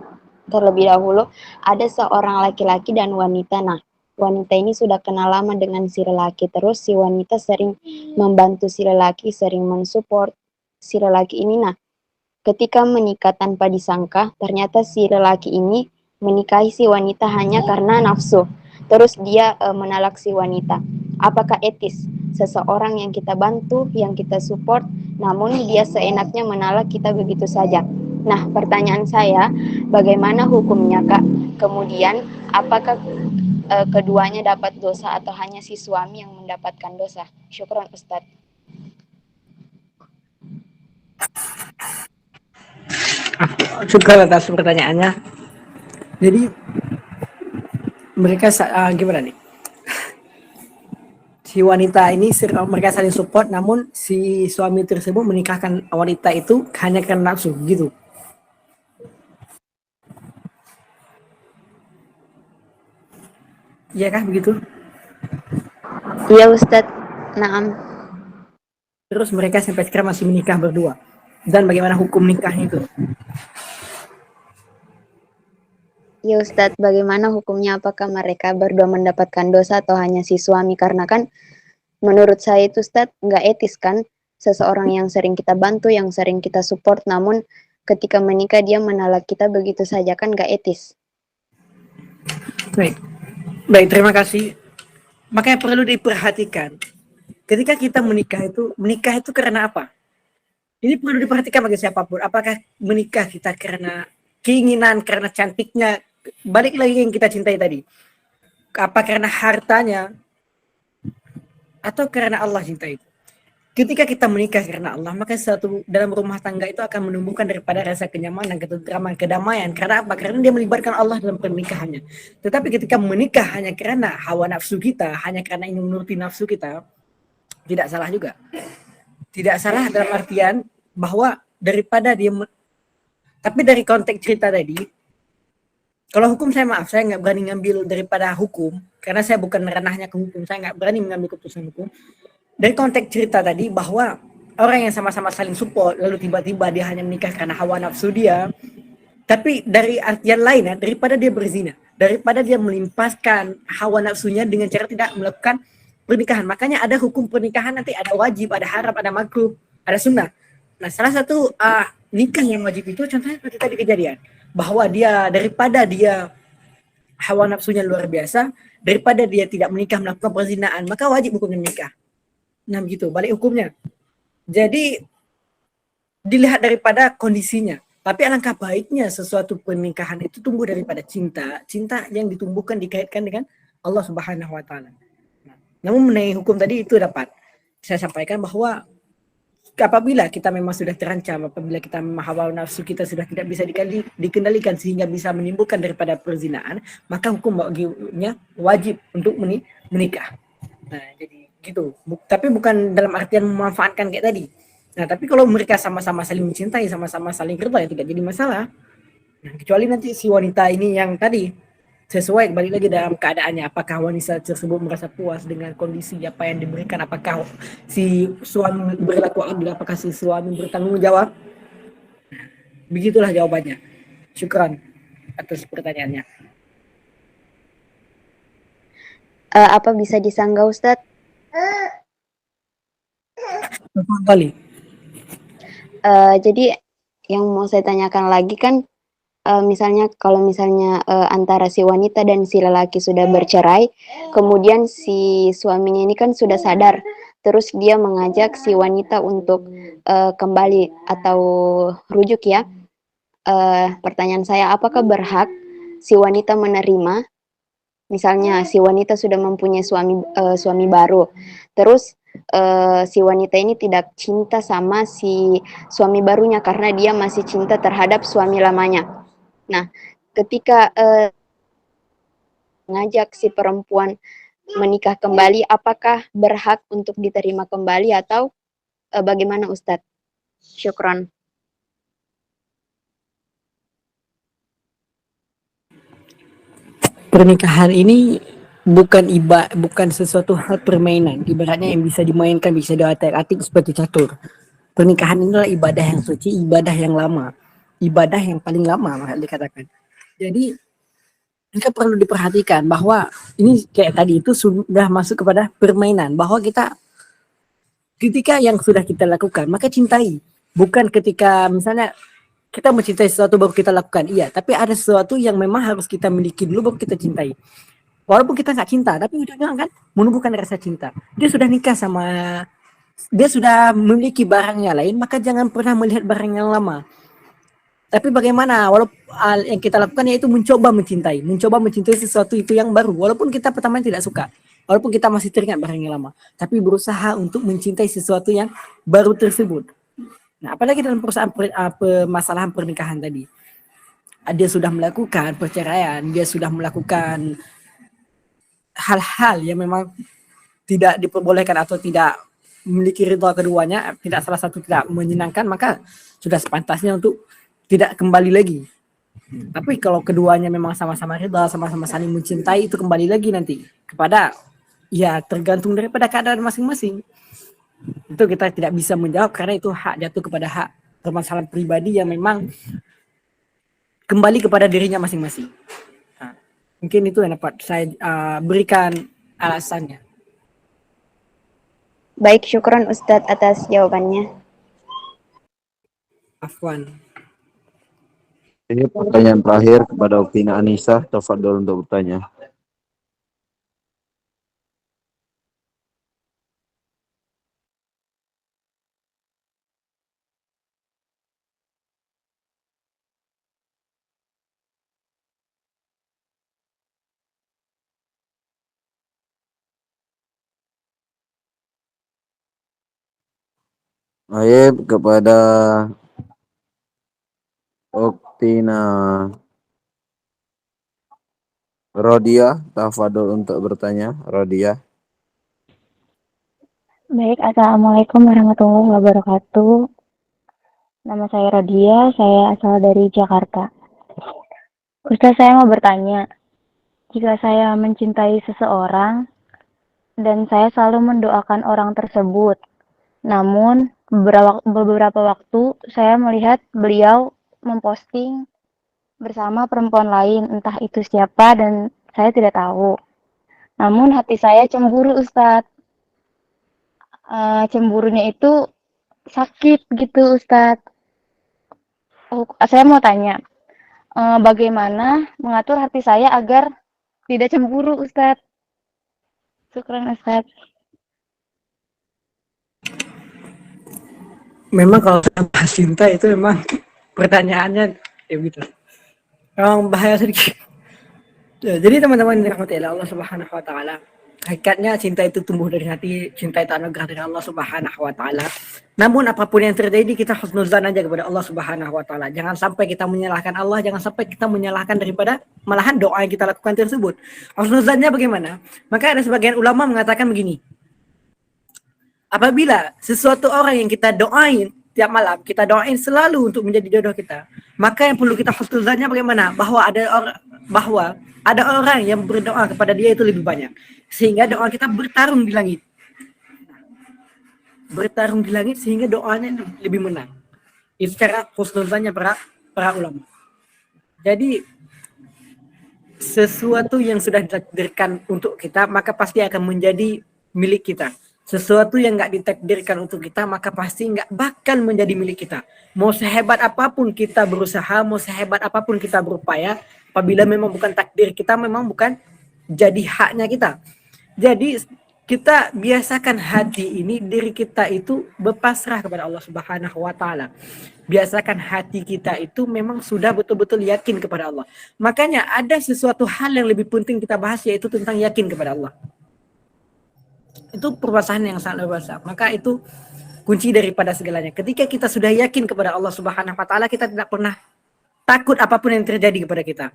Speaker 5: terlebih dahulu. Ada seorang laki-laki dan wanita. Nah, wanita ini sudah kenal lama dengan si lelaki. Terus si wanita sering membantu si lelaki, sering mensupport si lelaki ini. Nah, ketika menikah tanpa disangka, ternyata si lelaki ini menikahi si wanita hanya karena nafsu. Terus dia menalak si wanita. Apakah etis seseorang yang kita bantu, yang kita support, namun dia seenaknya menolak kita begitu saja. Nah, pertanyaan saya, bagaimana hukumnya, Kak? Kemudian, apakah keduanya dapat dosa atau hanya si suami yang mendapatkan dosa? Syukron, Ustadz.
Speaker 1: Syukur atas pertanyaannya. Jadi mereka gimana nih? Si wanita ini mereka saling support, namun si suami tersebut menikahkan wanita itu hanya karena nafsu, gitu. Iya kah begitu?
Speaker 5: Iya Ustadz, naam.
Speaker 1: Terus mereka sampai sekarang masih menikah berdua. Dan bagaimana hukum nikahnya itu?
Speaker 5: Ya Ustadz, bagaimana hukumnya? Apakah mereka berdua mendapatkan dosa atau hanya si suami? Karena kan menurut saya itu Ustadz nggak etis kan, seseorang yang sering kita bantu, yang sering kita support, namun ketika menikah dia menolak kita begitu saja, kan nggak etis.
Speaker 1: Baik, terima kasih. Makanya perlu diperhatikan. Ketika kita menikah itu karena apa? Ini perlu diperhatikan bagi siapapun. Apakah menikah kita karena keinginan, karena cantiknya, balik lagi yang kita cintai tadi. Apa karena hartanya, atau karena Allah cintai? Ketika kita menikah karena Allah, maka satu dalam rumah tangga itu akan menumbuhkan daripada rasa kenyamanan, ketentraman, kedamaian. Karena apa? Karena dia melibatkan Allah dalam pernikahannya. Tetapi ketika menikah hanya karena hawa nafsu kita, hanya karena ingin menuruti nafsu kita, tidak salah juga. Tidak salah dalam artian bahwa daripada dia tapi dari konteks cerita tadi, kalau hukum saya maaf, saya nggak berani ngambil daripada hukum, karena saya bukan ranahnya ke hukum, saya nggak berani mengambil keputusan hukum. Dari konteks cerita tadi bahwa orang yang sama-sama saling support, lalu tiba-tiba dia hanya menikah karena hawa nafsu dia, tapi dari artian lain ya, daripada dia berzina, daripada dia melimpaskan hawa nafsunya dengan cara tidak melakukan pernikahan. Makanya ada hukum pernikahan nanti, ada wajib, ada haram, ada makruh, ada sunnah. Nah, salah satu nikah yang wajib itu contohnya seperti tadi kejadian, bahwa dia daripada dia hawa nafsunya luar biasa, daripada dia tidak menikah melakukan perzinaan, maka wajib hukumnya menikah. Nah begitu, balik hukumnya. Jadi dilihat daripada kondisinya. Tapi alangkah baiknya sesuatu pernikahan itu tumbuh daripada cinta. Cinta yang ditumbuhkan dikaitkan dengan Allah Subhanahu wa Ta'ala. Nah, namun mengenai hukum tadi itu dapat saya sampaikan bahwa apabila kita memang sudah terancam, apabila kita memang hawa nafsu kita sudah tidak bisa dikendalikan sehingga bisa menimbulkan daripada perzinaan, maka hukum baginya wajib untuk menikah. Nah, jadi gitu. Tapi bukan dalam artian memanfaatkan kayak tadi. Nah, tapi kalau mereka sama-sama saling mencintai, sama-sama saling rela, ya tidak jadi masalah. Nah, kecuali nanti si wanita ini yang tadi sesuai balik lagi dalam keadaannya, apakah wanita tersebut merasa puas dengan kondisi apa yang diberikan, apakah si suami berlaku adil, apakah si suami bertanggung jawab. Begitulah jawabannya. Syukran atas pertanyaannya.
Speaker 5: Apa bisa disanggah Ustadz?
Speaker 1: Kembali.
Speaker 5: Jadi yang mau saya tanyakan lagi kan, misalnya kalau misalnya antara si wanita dan si lelaki sudah bercerai, kemudian si suaminya ini kan sudah sadar, terus dia mengajak si wanita untuk kembali atau rujuk ya. Pertanyaan saya, apakah berhak si wanita menerima? Misalnya si wanita sudah mempunyai suami baru, terus si wanita ini tidak cinta sama si suami barunya karena dia masih cinta terhadap suami lamanya. Nah, ketika mengajak si perempuan menikah kembali, apakah berhak untuk diterima kembali atau bagaimana Ustadz? Syukron.
Speaker 1: Pernikahan ini bukan sesuatu hal permainan, ibaratnya yang bisa dimainkan, bisa diatik-atik seperti catur. Pernikahan ini adalah ibadah yang suci, ibadah yang lama, ibadah yang paling lama maka dikatakan. Jadi kita perlu diperhatikan bahwa ini kayak tadi itu sudah masuk kepada permainan, bahwa kita ketika yang sudah kita lakukan maka cintai, bukan ketika misalnya kita mencintai sesuatu baru kita lakukan, iya, tapi ada sesuatu yang memang harus kita miliki dulu baru kita cintai. Walaupun kita nggak cinta, tapi ujungnya kan menumbuhkan rasa cinta. Dia sudah nikah sama, dia sudah memiliki barangnya lain, maka jangan pernah melihat barang yang lama. Tapi bagaimana, walaupun yang kita lakukan yaitu mencoba mencintai sesuatu itu yang baru. Walaupun kita pertama tidak suka, walaupun kita masih teringat barang yang lama, tapi berusaha untuk mencintai sesuatu yang baru tersebut. Nah, apalagi dalam perusahaan permasalahan pernikahan tadi, dia sudah melakukan perceraian, dia sudah melakukan hal-hal yang memang tidak diperbolehkan atau tidak memiliki ritual keduanya, tidak salah satu tidak menyenangkan, maka sudah sepantasnya untuk tidak kembali lagi. Tapi kalau keduanya memang sama-sama ridha, sama-sama saling mencintai, itu kembali lagi nanti kepada, ya tergantung daripada keadaan masing-masing. Itu kita tidak bisa menjawab karena itu hak jatuh kepada hak permasalahan pribadi yang memang kembali kepada dirinya masing-masing. Nah, mungkin itu yang dapat saya berikan alasannya.
Speaker 5: Baik, syukron Ustadz atas jawabannya.
Speaker 1: Afwan.
Speaker 2: Ini pertanyaan terakhir kepada Upina Anissa. Tafadhol untuk bertanya. Baik, kepada Oktina Rodia, tafadhol untuk bertanya, Rodia.
Speaker 6: Baik, Assalamualaikum warahmatullahi wabarakatuh. Nama saya Rodia, saya asal dari Jakarta. Ustaz, saya mau bertanya, jika saya mencintai seseorang dan saya selalu mendoakan orang tersebut, namun beberapa waktu saya melihat beliau memposting bersama perempuan lain, entah itu siapa dan saya tidak tahu. Namun hati saya cemburu, Ustadz. Cemburunya itu sakit gitu, Ustadz. Saya mau tanya, bagaimana mengatur hati saya agar tidak cemburu, Ustadz? Syukran, Ustadz.
Speaker 1: Memang kalau bahas cinta itu memang pertanyaannya ya gitu. Memang bahaya sedikit. Ya, jadi teman-teman yang dirahmati Allah Subhanahu wa taala, hakikatnya cinta itu tumbuh dari hati, cinta itu anugerah dari Allah Subhanahu wa taala. Namun apapun yang terjadi kita husnuzan aja kepada Allah Subhanahu wa taala. Jangan sampai kita menyalahkan Allah, jangan sampai kita menyalahkan daripada malahan doa yang kita lakukan tersebut. Husnuzannya bagaimana? Maka ada sebagian ulama mengatakan begini. Apabila sesuatu orang yang kita doain tiap malam, kita doain selalu untuk menjadi jodoh kita, maka yang perlu kita husnuzannya bagaimana? Bahwa ada orang yang berdoa kepada dia itu lebih banyak, sehingga doa kita bertarung di langit. Bertarung di langit sehingga doanya lebih menang. Itu cara husnuzannya para ulama. Jadi sesuatu yang sudah ditakdirkan untuk kita maka pasti akan menjadi milik kita. Sesuatu yang nggak ditakdirkan untuk kita maka pasti nggak bakal menjadi milik kita. Mau sehebat apapun kita berusaha, mau sehebat apapun kita berupaya, apabila memang bukan takdir kita, memang bukan jadi haknya kita. Jadi kita biasakan hati ini, diri kita itu berpasrah kepada Allah Subhanahu wa taala. Biasakan hati kita itu memang sudah betul-betul yakin kepada Allah. Makanya ada sesuatu hal yang lebih penting kita bahas, yaitu tentang yakin kepada Allah. Itu permasalahan yang sangat luar biasa. Maka itu kunci daripada segalanya. Ketika kita sudah yakin kepada Allah Subhanahu wa taala, kita tidak pernah takut apapun yang terjadi kepada kita.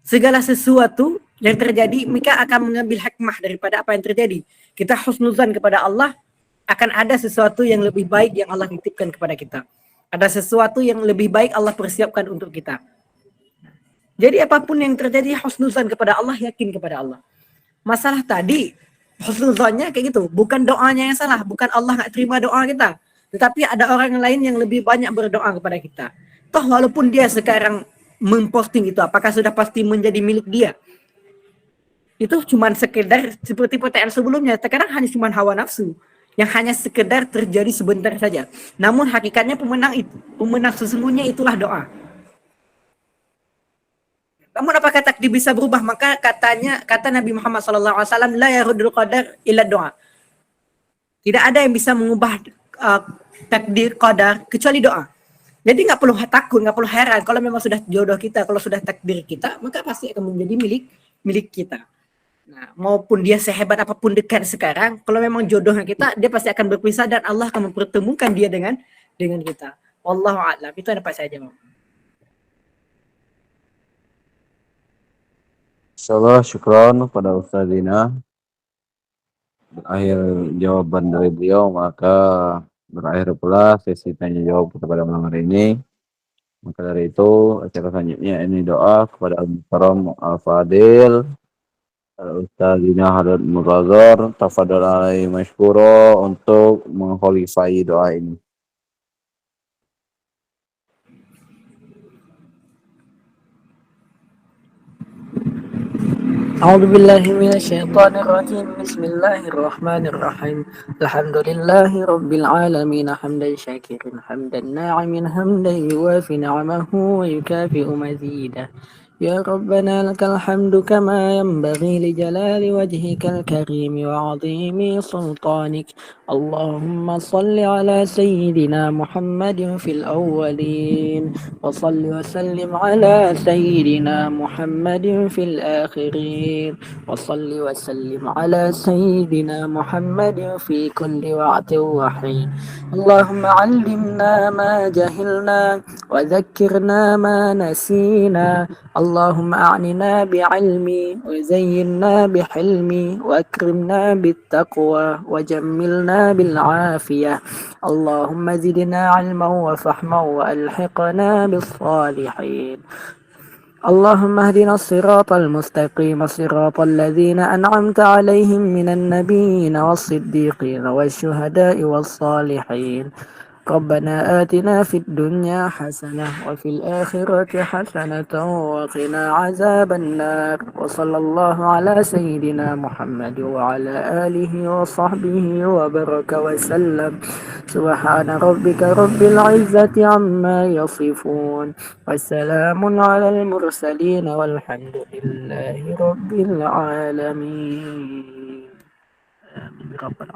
Speaker 1: Segala sesuatu yang terjadi, maka akan mengambil hikmah daripada apa yang terjadi. Kita husnuzan kepada Allah, akan ada sesuatu yang lebih baik yang Allah titipkan kepada kita. Ada sesuatu yang lebih baik Allah persiapkan untuk kita. Jadi apapun yang terjadi, husnuzan kepada Allah, yakin kepada Allah. Masalah tadi, husnuzannya kayak gitu, bukan doanya yang salah, bukan Allah nggak terima doa kita, tetapi ada orang lain yang lebih banyak berdoa kepada kita. Toh walaupun dia sekarang memposting itu, apakah sudah pasti menjadi milik dia? Itu cuma sekedar seperti pertanyaan sebelumnya, sekarang hanya cuma hawa nafsu yang hanya sekedar terjadi sebentar saja. Namun hakikatnya pemenang sesungguhnya itulah doa. Namun apakah takdir bisa berubah? Maka kata Nabi Muhammad SAW, la yarudul qadar illa doa. Tidak ada yang bisa mengubah takdir qadar kecuali doa. Jadi nggak perlu takut, nggak perlu heran. Kalau memang sudah jodoh kita, kalau sudah takdir kita, maka pasti akan menjadi milik kita. Nah, maupun dia sehebat apapun dekat sekarang, kalau memang jodohnya kita, dia pasti akan berpisah dan Allah akan mempertemukan dia dengan kita. Wallahu a'lam. Itu yang dapat saya jawab.
Speaker 2: Insyaallah syukron pada Ustazina. Berakhir jawaban dari beliau, maka berakhir pula sesi tanya jawab kepada malam hari ini. Maka dari itu, acara selanjutnya ini doa kepada Al-Mukarram Al-Fadil Al-Ustazina Hadad Mutazar, tafadhal alaihi mashkura untuk mengkholifai doa ini.
Speaker 1: أعوذ بالله من الشيطان الرجيم بسم الله الرحمن الرحيم الحمد لله رب العالمين حمدا شاكرا حمدا ناعما حمدا يوافي نعمه ويكافئ مزيده يا ربنا لك الحمد كما ينبغي لجلال وجهك الكريم وعظيم سلطانك اللهم صل على سيدنا محمد في الأولين وصل وسلم على سيدنا محمد في الآخرين وصل وسلم على سيدنا محمد في كل وقت وحين اللهم علمنا ما جهلنا وذكرنا ما نسينا اللهم أعننا بعلمي وزينا بحلمي وأكرمنا بالتقوى وجملنا بالعافية اللهم زدنا علما وفهما وألحقنا بالصالحين اللهم اهدنا الصراط المستقيم صراط الذين أنعمت عليهم من النبيين والصديقين والشهداء والصالحين ربنا آتنا في الدنيا حسنة وفي الآخرة حسنة وقنا عذاب النار وصلى الله على سيدنا محمد وعلى آله وصحبه وبارك وسلم سبحان ربك رب العزة عما يصفون والسلام على المرسلين والحمد لله رب العالمين آمين رب العالمين.